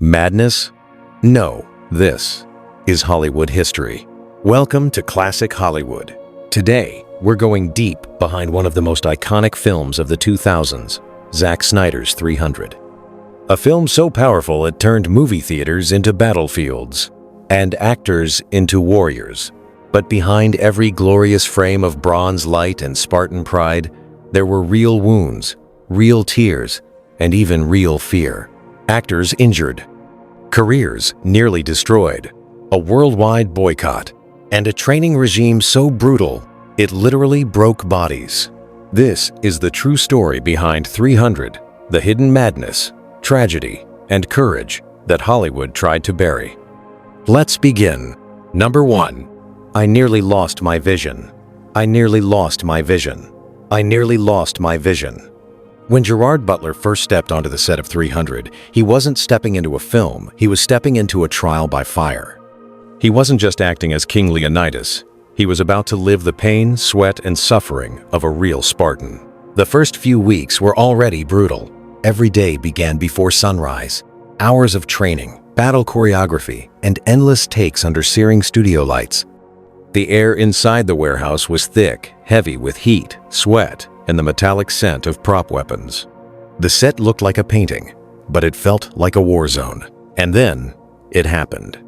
Madness? No, this is Hollywood history. Welcome to Classic Hollywood. Today, we're going deep behind one of the most iconic films of the 2000s, Zack Snyder's 300. A film so powerful it turned movie theaters into battlefields and actors into warriors. But behind every glorious frame of bronze light and Spartan pride, there were real wounds, real tears, and even real fear. Actors injured, careers nearly destroyed, a worldwide boycott, and a training regime so brutal it literally broke bodies. This is the true story behind 300, the hidden madness, tragedy, and courage that Hollywood tried to bury. Let's begin. Number 1. I nearly lost my vision. I nearly lost my vision. I nearly lost my vision. When Gerard Butler first stepped onto the set of 300, he wasn't stepping into a film, he was stepping into a trial by fire. He wasn't just acting as King Leonidas, he was about to live the pain, sweat, and suffering of a real Spartan. The first few weeks were already brutal. Every day began before sunrise. Hours of training, battle choreography, and endless takes under searing studio lights. The air inside the warehouse was thick, heavy with heat, sweat, and the metallic scent of prop weapons. The set looked like a painting, but it felt like a war zone. And then, it happened.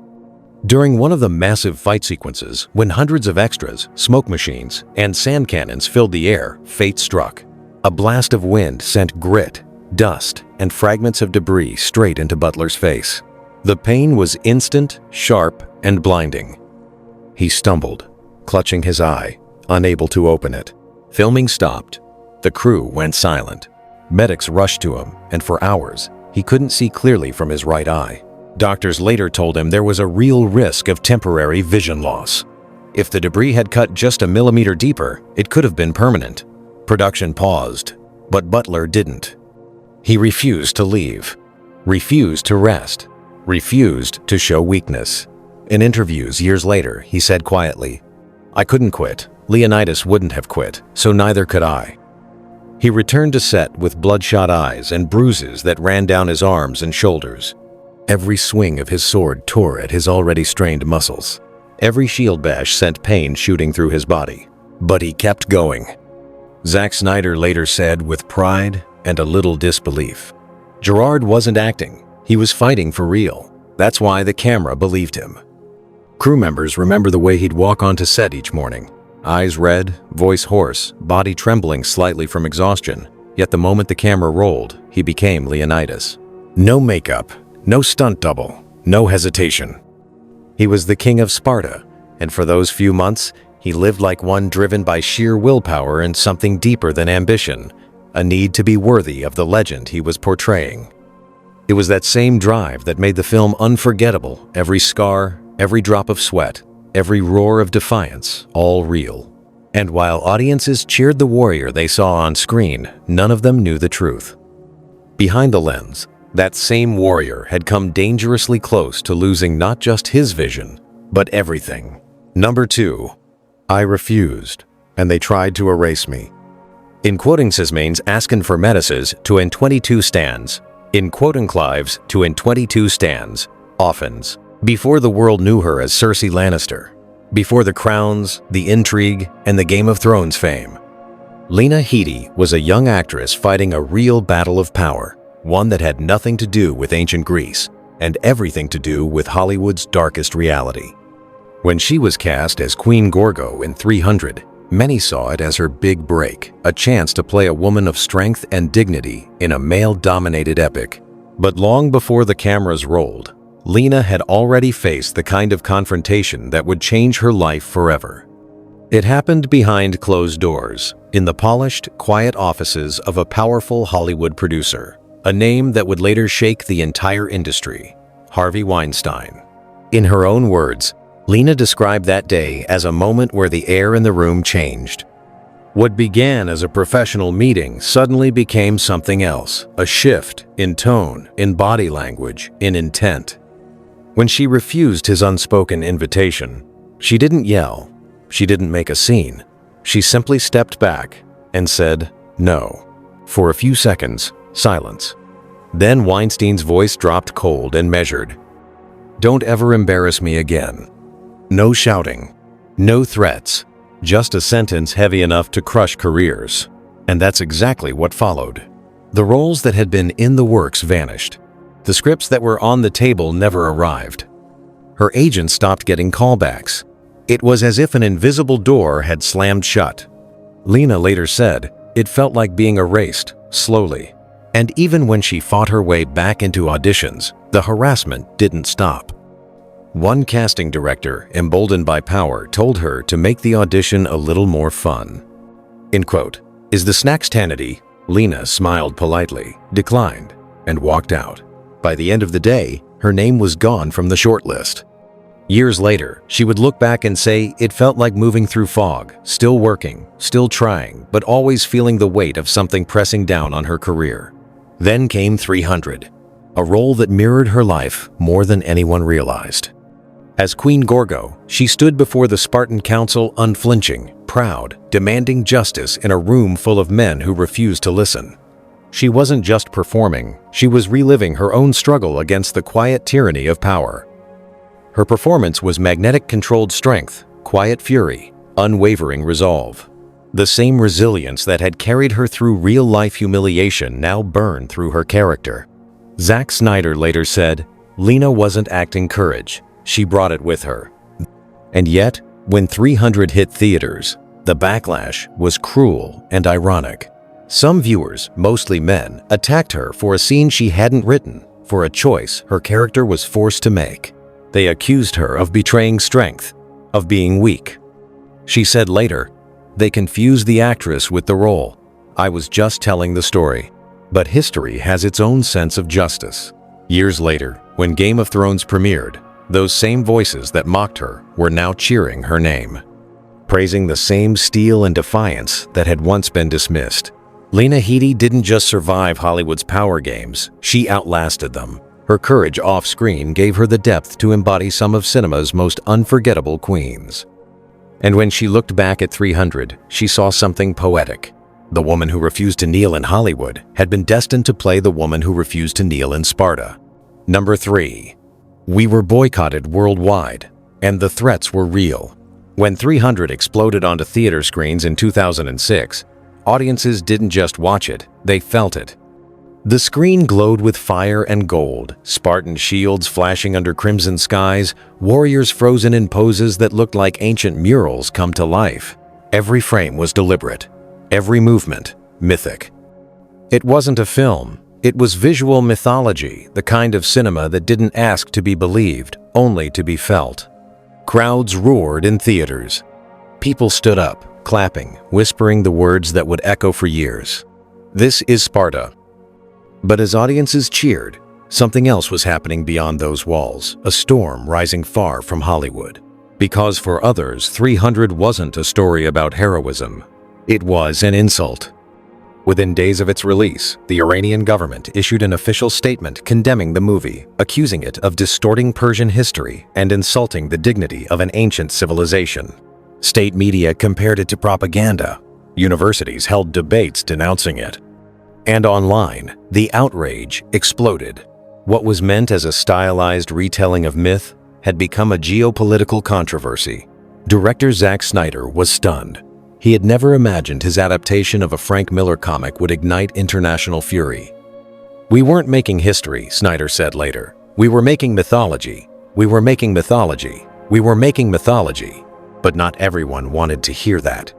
During one of the massive fight sequences, when hundreds of extras, smoke machines, and sand cannons filled the air, fate struck. A blast of wind sent grit, dust, and fragments of debris straight into Butler's face. The pain was instant, sharp, and blinding. He stumbled, clutching his eye, unable to open it. Filming stopped. The crew went silent. Medics rushed to him, and for hours, he couldn't see clearly from his right eye. Doctors later told him there was a real risk of temporary vision loss. If the debris had cut just a millimeter deeper, it could have been permanent. Production paused, but Butler didn't. He refused to leave, refused to rest, refused to show weakness. In interviews years later, he said quietly, "I couldn't quit. Leonidas wouldn't have quit, so neither could I." He returned to set with bloodshot eyes and bruises that ran down his arms and shoulders. Every swing of his sword tore at his already strained muscles. Every shield bash sent pain shooting through his body. But he kept going. Zack Snyder later said with pride and a little disbelief, "Gerard wasn't acting, he was fighting for real. That's why the camera believed him." Crew members remember the way he'd walk onto set each morning. Eyes red, voice hoarse, body trembling slightly from exhaustion. Yet the moment the camera rolled, he became Leonidas. No makeup, no stunt double, no hesitation. He was the king of Sparta, and for those few months, he lived like one driven by sheer willpower and something deeper than ambition, a need to be worthy of the legend he was portraying. It was that same drive that made the film unforgettable, every scar, every drop of sweat, every roar of defiance, all real. And while audiences cheered the warrior they saw on screen, none of them knew the truth. Behind the lens, that same warrior had come dangerously close to losing not just his vision, but everything. Number 2. I refused, and they tried to erase me. In quoting Sismane's asking for medicines to in 22 stands, in quoting Clive's to in 22 stands, offens. Before the world knew her as Cersei Lannister, before the crowns, the intrigue, and the Game of Thrones fame, Lena Headey was a young actress fighting a real battle of power, one that had nothing to do with ancient Greece and everything to do with Hollywood's darkest reality. When she was cast as Queen Gorgo in 300, many saw it as her big break, a chance to play a woman of strength and dignity in a male-dominated epic. But long before the cameras rolled, Lena had already faced the kind of confrontation that would change her life forever. It happened behind closed doors, in the polished, quiet offices of a powerful Hollywood producer, a name that would later shake the entire industry, Harvey Weinstein. In her own words, Lena described that day as a moment where the air in the room changed. What began as a professional meeting suddenly became something else, a shift in tone, in body language, in intent. When she refused his unspoken invitation, she didn't yell, she didn't make a scene. She simply stepped back and said, "No." For a few seconds, silence. Then Weinstein's voice dropped cold and measured. "Don't ever embarrass me again." No shouting, no threats, just a sentence heavy enough to crush careers. And that's exactly what followed. The roles that had been in the works vanished. The scripts that were on the table never arrived. Her agent stopped getting callbacks. It was as if an invisible door had slammed shut. Lena later said, "It felt like being erased, slowly." And even when she fought her way back into auditions, the harassment didn't stop. One casting director, emboldened by power, told her to make the audition a little more fun. In quote, "Is the snacks Hannity?" Lena smiled politely, declined, and walked out. By the end of the day, her name was gone from the shortlist. Years later, she would look back and say it felt like moving through fog, still working, still trying, but always feeling the weight of something pressing down on her career. Then came 300, a role that mirrored her life more than anyone realized. As Queen Gorgo, she stood before the Spartan council unflinching, proud, demanding justice in a room full of men who refused to listen. She wasn't just performing, she was reliving her own struggle against the quiet tyranny of power. Her performance was magnetic-controlled strength, quiet fury, unwavering resolve. The same resilience that had carried her through real-life humiliation now burned through her character. Zack Snyder later said, "Lena wasn't acting courage, she brought it with her." And yet, when 300 hit theaters, the backlash was cruel and ironic. Some viewers, mostly men, attacked her for a scene she hadn't written, for a choice her character was forced to make. They accused her of betraying strength, of being weak. She said later, "They confused the actress with the role. I was just telling the story." But history has its own sense of justice. Years later, when Game of Thrones premiered, those same voices that mocked her were now cheering her name, praising the same steel and defiance that had once been dismissed. Lena Headey didn't just survive Hollywood's power games, she outlasted them. Her courage off-screen gave her the depth to embody some of cinema's most unforgettable queens. And when she looked back at 300, she saw something poetic. The woman who refused to kneel in Hollywood had been destined to play the woman who refused to kneel in Sparta. Number 3. We were boycotted worldwide, and the threats were real. When 300 exploded onto theater screens in 2006, audiences didn't just watch it, they felt it. The screen glowed with fire and gold, Spartan shields flashing under crimson skies, warriors frozen in poses that looked like ancient murals come to life. Every frame was deliberate, every movement mythic. It wasn't a film, it was visual mythology, the kind of cinema that didn't ask to be believed, only to be felt. Crowds roared in theaters. People stood up, clapping, whispering the words that would echo for years. "This is Sparta." But as audiences cheered, something else was happening beyond those walls, a storm rising far from Hollywood. Because for others, 300 wasn't a story about heroism. It was an insult. Within days of its release, the Iranian government issued an official statement condemning the movie, accusing it of distorting Persian history and insulting the dignity of an ancient civilization. State media compared it to propaganda. Universities held debates denouncing it. And online, the outrage exploded. What was meant as a stylized retelling of myth had become a geopolitical controversy. Director Zack Snyder was stunned. He had never imagined his adaptation of a Frank Miller comic would ignite international fury. "We weren't making history," Snyder said later. "We were making mythology. We were making mythology. We were making mythology." But not everyone wanted to hear that.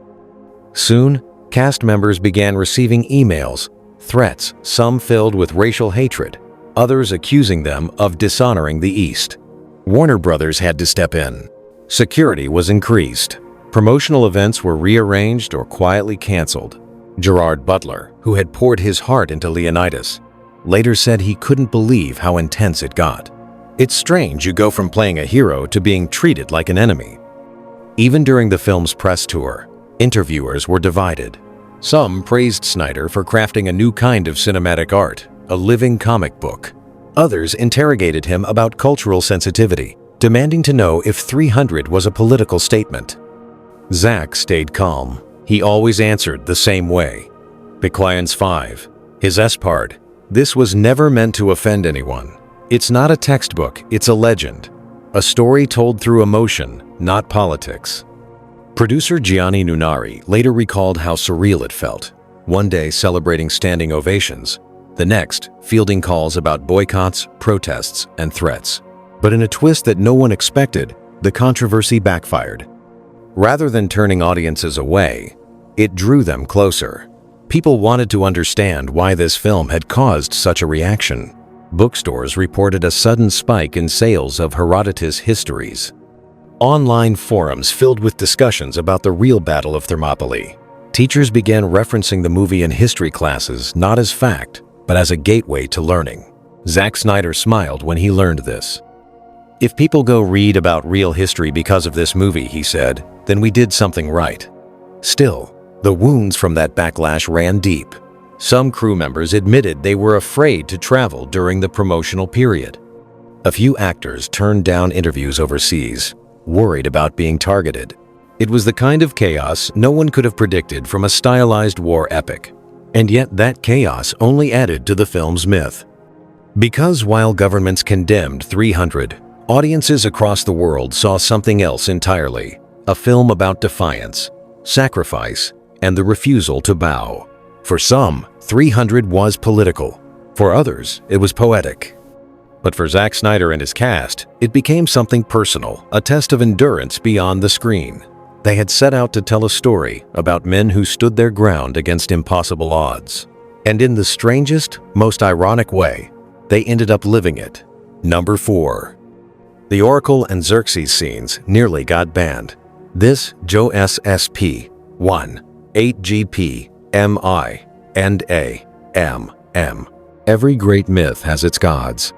Soon, cast members began receiving emails, threats, some filled with racial hatred, others accusing them of dishonoring the East. Warner Brothers had to step in. Security was increased. Promotional events were rearranged or quietly canceled. Gerard Butler, who had poured his heart into Leonidas, later said he couldn't believe how intense it got. "It's strange you go from playing a hero to being treated like an enemy." Even during the film's press tour, interviewers were divided. Some praised Snyder for crafting a new kind of cinematic art, a living comic book. Others interrogated him about cultural sensitivity, demanding to know if 300 was a political statement. Zack stayed calm. He always answered the same way. Bequayan's 5. His S part. This was never meant to offend anyone. It's not a textbook, it's a legend. A story told through emotion, not politics. Producer Gianni Nunari later recalled how surreal it felt. One day celebrating standing ovations, the next fielding calls about boycotts, protests, and threats. But in a twist that no one expected, the controversy backfired. Rather than turning audiences away, it drew them closer. People wanted to understand why this film had caused such a reaction. Bookstores reported a sudden spike in sales of Herodotus' histories. Online forums filled with discussions about the real Battle of Thermopylae. Teachers began referencing the movie in history classes not as fact, but as a gateway to learning. Zack Snyder smiled when he learned this. "If people go read about real history because of this movie," he said, "then we did something right." Still, the wounds from that backlash ran deep. Some crew members admitted they were afraid to travel during the promotional period. A few actors turned down interviews overseas, worried about being targeted. It was the kind of chaos no one could have predicted from a stylized war epic. And yet that chaos only added to the film's myth. Because while governments condemned 300, audiences across the world saw something else entirely. A film about defiance, sacrifice, and the refusal to bow. For some, 300 was political. For others, it was poetic. But for Zack Snyder and his cast, it became something personal, a test of endurance beyond the screen. They had set out to tell a story about men who stood their ground against impossible odds. And in the strangest, most ironic way, they ended up living it. Number 4. The Oracle and Xerxes scenes nearly got banned. This Joe SSP 1 8GP MI and AMM. Every great myth has its gods.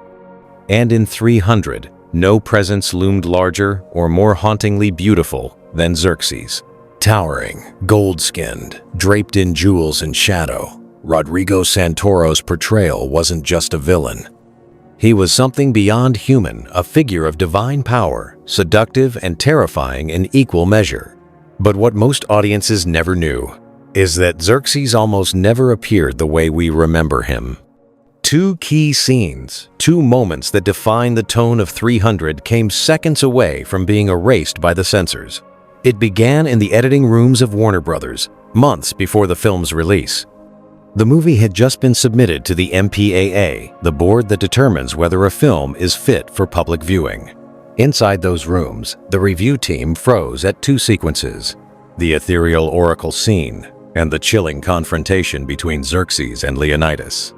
And in 300, no presence loomed larger or more hauntingly beautiful than Xerxes. Towering, gold-skinned, draped in jewels and shadow, Rodrigo Santoro's portrayal wasn't just a villain. He was something beyond human, a figure of divine power, seductive and terrifying in equal measure. But what most audiences never knew is that Xerxes almost never appeared the way we remember him. Two key scenes, two moments that define the tone of 300 came seconds away from being erased by the censors. It began in the editing rooms of Warner Brothers, months before the film's release. The movie had just been submitted to the MPAA, the board that determines whether a film is fit for public viewing. Inside those rooms, the review team froze at two sequences: the ethereal oracle scene and the chilling confrontation between Xerxes and Leonidas.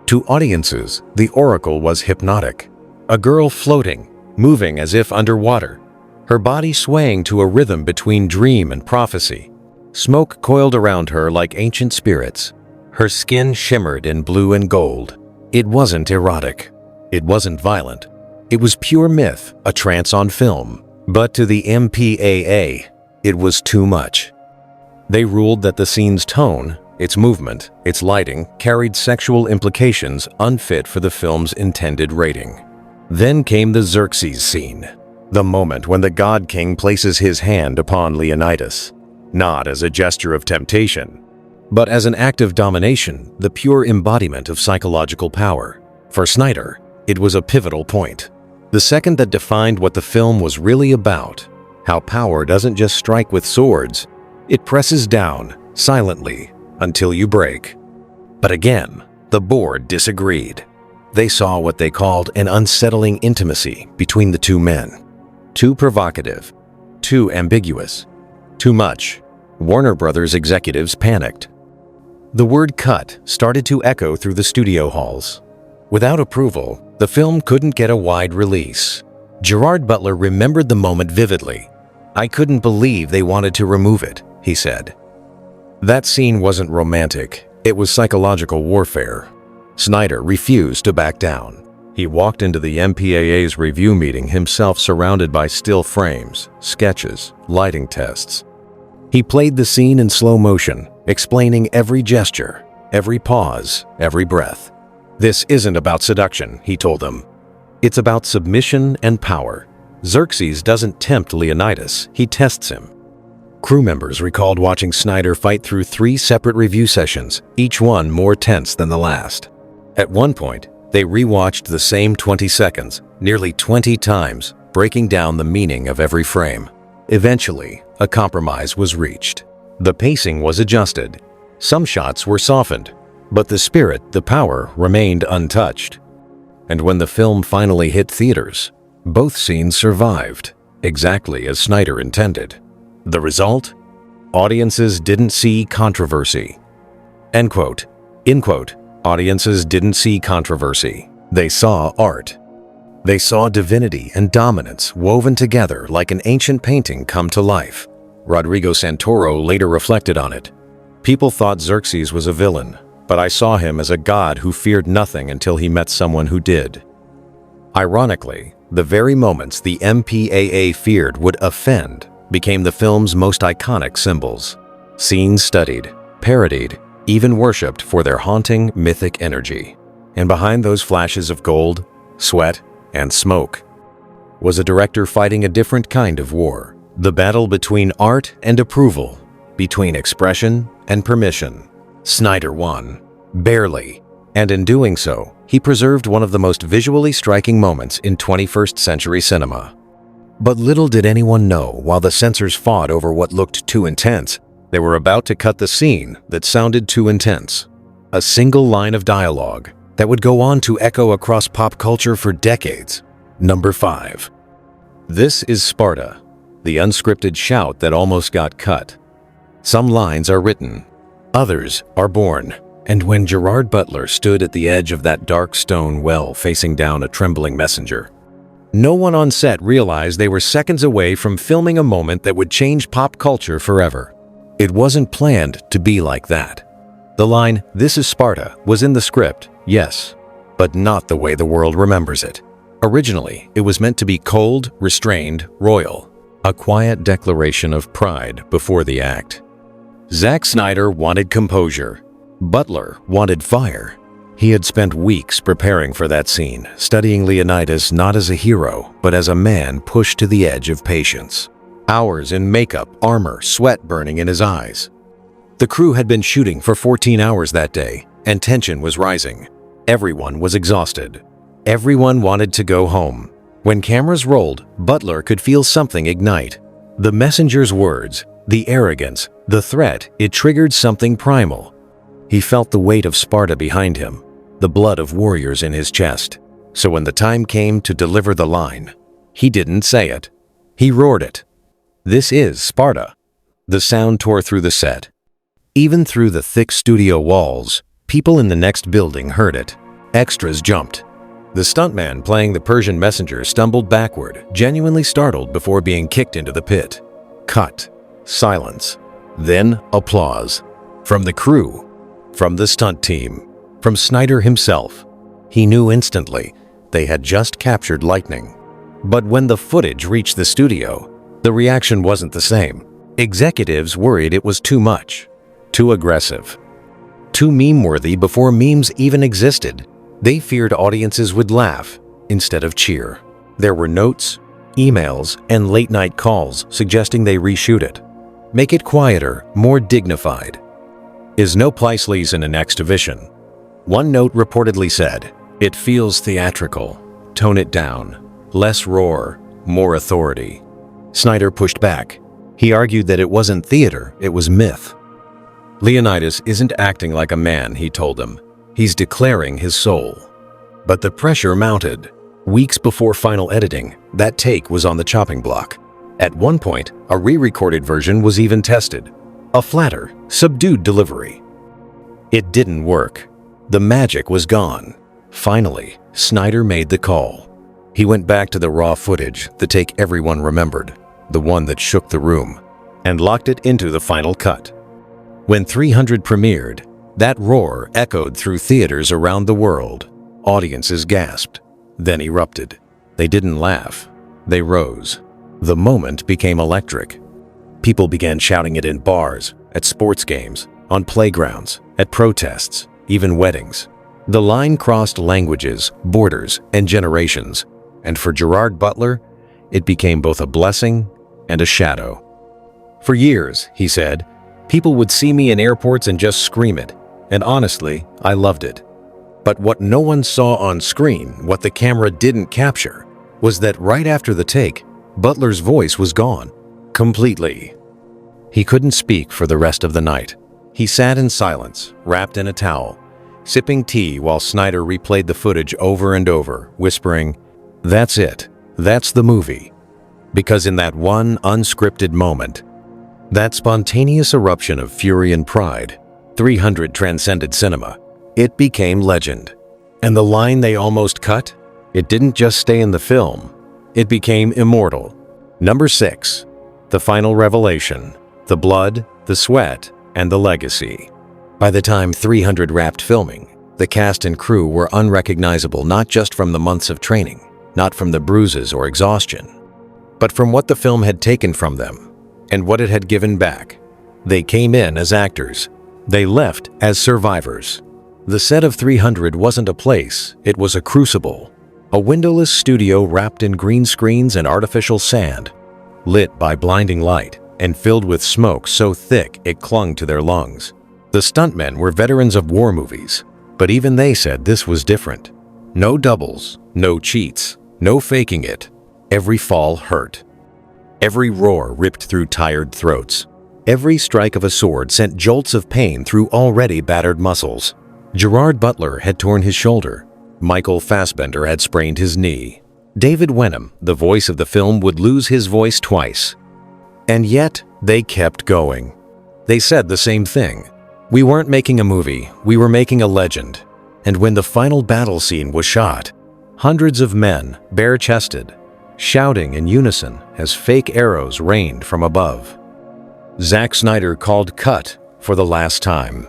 To audiences, the oracle was hypnotic. A girl floating, moving as if underwater, her body swaying to a rhythm between dream and prophecy. Smoke coiled around her like ancient spirits. Her skin shimmered in blue and gold. It wasn't erotic. It wasn't violent. It was pure myth, a trance on film. But to the MPAA, it was too much. They ruled that the scene's tone, its movement, its lighting, carried sexual implications unfit for the film's intended rating. Then came the Xerxes scene, the moment when the God King places his hand upon Leonidas, not as a gesture of temptation, but as an act of domination, the pure embodiment of psychological power. For Snyder, it was a pivotal point, the second that defined what the film was really about, how power doesn't just strike with swords, it presses down, silently, until you break. But again, the board disagreed. They saw what they called an unsettling intimacy between the two men. Too provocative, too ambiguous, too much. Warner Brothers executives panicked. The word cut started to echo through the studio halls. Without approval, the film couldn't get a wide release. Gerard Butler remembered the moment vividly. "I couldn't believe they wanted to remove it," he said. That scene wasn't romantic, it was psychological warfare. Snyder refused to back down. He walked into the MPAA's review meeting himself surrounded by still frames, sketches, lighting tests. He played the scene in slow motion, explaining every gesture, every pause, every breath. "This isn't about seduction," he told them. "It's about submission and power. Xerxes doesn't tempt Leonidas, he tests him." Crew members recalled watching Snyder fight through 3 separate review sessions, each one more tense than the last. At one point, they rewatched the same 20 seconds nearly 20 times, breaking down the meaning of every frame. Eventually, a compromise was reached. The pacing was adjusted. Some shots were softened, but the spirit, the power, remained untouched. And when the film finally hit theaters, both scenes survived, exactly as Snyder intended. The result? Audiences didn't see controversy. End quote. In quote. Audiences didn't see controversy. They saw art. They saw divinity and dominance woven together like an ancient painting come to life. Rodrigo Santoro later reflected on it. People thought Xerxes was a villain, but I saw him as a god who feared nothing until he met someone who did. Ironically, the very moments the MPAA feared would offend became the film's most iconic symbols. Scenes studied, parodied, even worshipped for their haunting, mythic energy. And behind those flashes of gold, sweat, and smoke was a director fighting a different kind of war. The battle between art and approval, between expression and permission. Snyder won, barely, and in doing so, he preserved one of the most visually striking moments in 21st century cinema. But little did anyone know, while the censors fought over what looked too intense, they were about to cut the scene that sounded too intense. A single line of dialogue that would go on to echo across pop culture for decades. Number 5. This is Sparta, the unscripted shout that almost got cut. Some lines are written, others are born. And when Gerard Butler stood at the edge of that dark stone well facing down a trembling messenger, no one on set realized they were seconds away from filming a moment that would change pop culture forever. It wasn't planned to be like that. The line, "This is Sparta," was in the script, yes, but not the way the world remembers it. Originally, it was meant to be cold, restrained, royal, a quiet declaration of pride before the act. Zack Snyder wanted composure. Butler wanted fire. He had spent weeks preparing for that scene, studying Leonidas not as a hero, but as a man pushed to the edge of patience. Hours in makeup, armor, sweat burning in his eyes. The crew had been shooting for 14 hours that day, and tension was rising. Everyone was exhausted. Everyone wanted to go home. When cameras rolled, Butler could feel something ignite. The messenger's words, the arrogance, the threat, it triggered something primal. He felt the weight of Sparta behind him, the blood of warriors in his chest. So when the time came to deliver the line, he didn't say it. He roared it. "This is Sparta." The sound tore through the set. Even through the thick studio walls, people in the next building heard it. Extras jumped. The stuntman playing the Persian messenger stumbled backward, genuinely startled before being kicked into the pit. Cut. Silence. Then applause. From the crew. From the stunt team. From Snyder himself. He knew instantly they had just captured lightning. But when the footage reached the studio, the reaction wasn't the same. Executives worried it was too much. Too aggressive. Too meme-worthy before memes even existed. They feared audiences would laugh instead of cheer. There were notes, emails, and late-night calls suggesting they reshoot it. Make it quieter, more dignified. Is no place in an exhibition. One note reportedly said, "It feels theatrical. Tone it down. Less roar, more authority." Snyder pushed back. He argued that it wasn't theater, it was myth. Leonidas isn't acting like a man, he told them. He's declaring his soul. But the pressure mounted. Weeks before final editing, that take was on the chopping block. At one point, a re-recorded version was even tested. A flatter, subdued delivery. It didn't work. The magic was gone. Finally, Snyder made the call. He went back to the raw footage, the take everyone remembered, the one that shook the room, and locked it into the final cut. When 300 premiered, that roar echoed through theaters around the world. Audiences gasped, then erupted. They didn't laugh. They rose. The moment became electric. People began shouting it in bars, at sports games, on playgrounds, at protests, even weddings. The line crossed languages, borders, and generations, and for Gerard Butler, it became both a blessing and a shadow. For years, he said, people would see me in airports and just scream it, and honestly, I loved it. But what no one saw on screen, what the camera didn't capture, was that right after the take, Butler's voice was gone. Completely. He couldn't speak for the rest of the night. He sat in silence, wrapped in a towel, sipping tea while Snyder replayed the footage over and over, whispering, "That's it. That's the movie." Because in that one unscripted moment, that spontaneous eruption of fury and pride, 300 transcended cinema. It became legend. And the line they almost cut? It didn't just stay in the film. It became immortal. Number 6. The final revelation. The blood, the sweat, and the legacy. By the time 300 wrapped filming, the cast and crew were unrecognizable not just from the months of training, not from the bruises or exhaustion, but from what the film had taken from them and what it had given back. They came in as actors. They left as survivors. The set of 300 wasn't a place, it was a crucible. A windowless studio wrapped in green screens and artificial sand, lit by blinding light and filled with smoke so thick it clung to their lungs. The stuntmen were veterans of war movies, but even they said this was different. No doubles, no cheats, no faking it. Every fall hurt. Every roar ripped through tired throats. Every strike of a sword sent jolts of pain through already battered muscles. Gerard Butler had torn his shoulder. Michael Fassbender had sprained his knee. David Wenham, the voice of the film, would lose his voice twice. And yet, they kept going. They said the same thing. We weren't making a movie, we were making a legend. And when the final battle scene was shot, hundreds of men, bare-chested, shouting in unison as fake arrows rained from above. Zack Snyder called cut for the last time.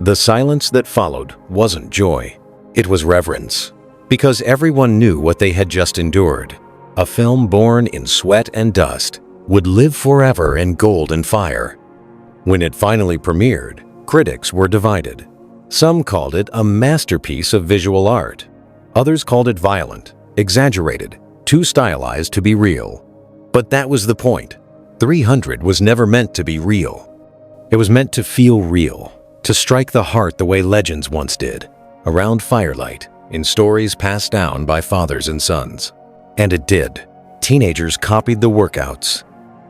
The silence that followed wasn't joy. It was reverence. Because everyone knew what they had just endured. A film born in sweat and dust would live forever in gold and fire. When it finally premiered, critics were divided. Some called it a masterpiece of visual art. Others called it violent, exaggerated, too stylized to be real. But that was the point. 300 was never meant to be real. It was meant to feel real, to strike the heart the way legends once did, around firelight, in stories passed down by fathers and sons. And it did. Teenagers copied the workouts.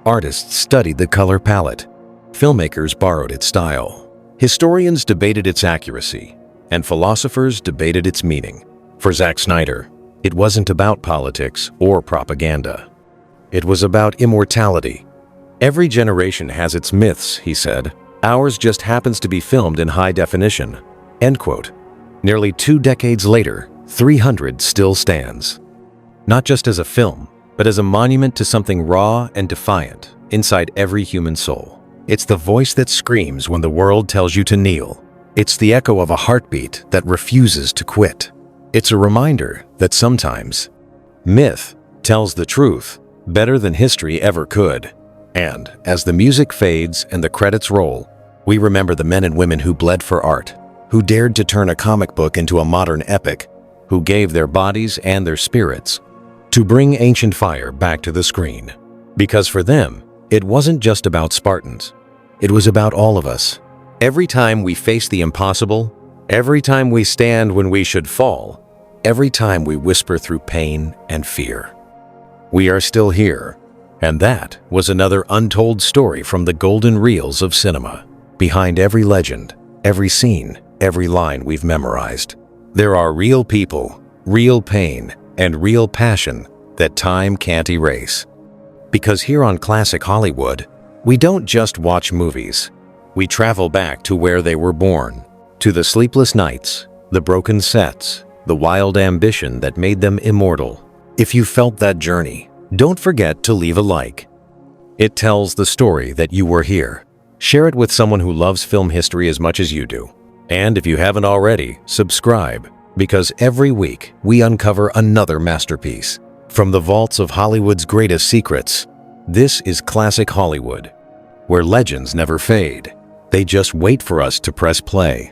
Artists studied the color palette. Filmmakers borrowed its style. Historians debated its accuracy, and philosophers debated its meaning. For Zack Snyder, it wasn't about politics or propaganda. It was about immortality. Every generation has its myths, he said. Ours just happens to be filmed in high definition. End quote. Nearly 2 decades later, 300 still stands. Not just as a film, but as a monument to something raw and defiant inside every human soul. It's the voice that screams when the world tells you to kneel. It's the echo of a heartbeat that refuses to quit. It's a reminder that sometimes myth tells the truth better than history ever could. And as the music fades and the credits roll, we remember the men and women who bled for art, who dared to turn a comic book into a modern epic, who gave their bodies and their spirits to bring ancient fire back to the screen. Because for them, it wasn't just about Spartans. It was about all of us. Every time we face the impossible, every time we stand when we should fall, every time we whisper through pain and fear. We are still here. And that was another untold story from the golden reels of cinema. Behind every legend, every scene, every line we've memorized, there are real people, real pain, and real passion that time can't erase. Because here on Classic Hollywood, we don't just watch movies. We travel back to where they were born, to the sleepless nights, the broken sets, the wild ambition that made them immortal. If you felt that journey, don't forget to leave a like. It tells the story that you were here. Share it with someone who loves film history as much as you do. And if you haven't already, subscribe, because every week we uncover another masterpiece. From the vaults of Hollywood's greatest secrets, this is Classic Hollywood, where legends never fade. They just wait for us to press play.